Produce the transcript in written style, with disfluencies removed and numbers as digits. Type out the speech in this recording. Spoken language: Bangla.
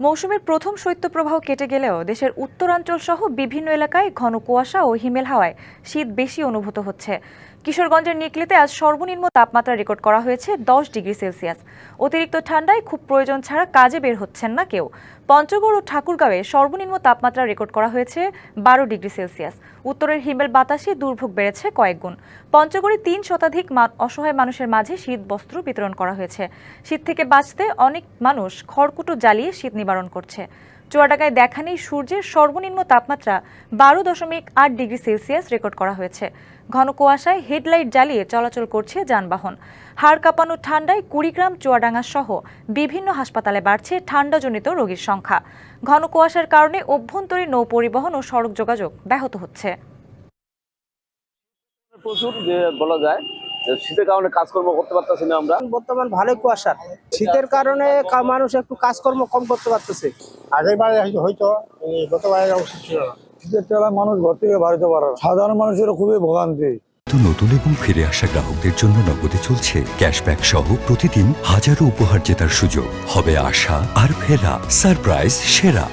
মৌসুমের প্রথম শৈত্যপ্রবাহ কেটে গেলেও দেশের উত্তরাঞ্চল সহ বিভিন্ন এলাকায় ঘন কুয়াশা ও হিমেল হাওয়ায় শীত বেশি অনুভূত হচ্ছে। কিশোরগঞ্জের নিকলিতে আজ সর্বনিম্ন তাপমাত্রা রেকর্ড করা হয়েছে 10 ডিগ্রি সেলসিয়াস। অতিরিক্ত ঠান্ডায় খুব প্রয়োজন ছাড়া কাজে বের হচ্ছেন না কেউ। পঞ্চগড় ও ঠাকুরগাঁওয়ে সর্বনিম্ন তাপমাত্রা রেকর্ড করা হয়েছে 12 ডিগ্রি সেলসিয়াস। উত্তরের হিমেল বাতাসে দুর্ভোগ বেড়েছে কয়েকগুণ। পঞ্চগড়ে 3 শতাধিক অসহায় মানুষের মাঝে শীত বস্ত্র বিতরণ করা হয়েছে। শীত থেকে বাঁচতে অনেক মানুষ খড়কুটো জ্বালিয়ে শীত নিবারণ করছে। চুয়াডাঙ্গায় দেখা নেই সূর্যের সর্বনিম্ন তাপমাত্রা 12.8 ডিগ্রি সেলসিয়াস রেকর্ড করা হয়েছে। ঘন কুয়াশায় হেডলাইট জ্বালিয়ে চলাচল করছে যানবাহন। হাড় কাঁপানো ঠান্ডায় কুড়িগ্রাম, চুয়াডাঙ্গা সহ বিভিন্ন হাসপাতালে বাড়ছে ঠান্ডাজনিত রোগীর সংখ্যা। ঘন কুয়াশার কারণে অভ্যন্তরীণ নৌ পরিবহন ও সড়ক যোগাযোগ ব্যাহত হচ্ছে। প্রচুর যে বলা যায় শীতের কারণে কাজকর্ম করতে পারতেছি না আমরা। বর্তমান ভালোই কুয়াশা, শীতের কারণে মানুষ একটু কাজকর্ম কম করতে পারতেছে। আগেরবারে হয়তো গতবারের অবস্থা ছিল না। শীতের তেলায় মানুষ ঘর থেকে বাড়িতে পারে না। সাধারণ মানুষের খুবই ভোগান্তি। নতুন এবং ফিরে আসা গ্রাহকদের জন্য নগদে চলছে ক্যাশব্যাক সহ প্রতিদিন হাজারো উপহার জেতার সুযোগ। হবে আশা আর ফেরা সারপ্রাইজ সেরা।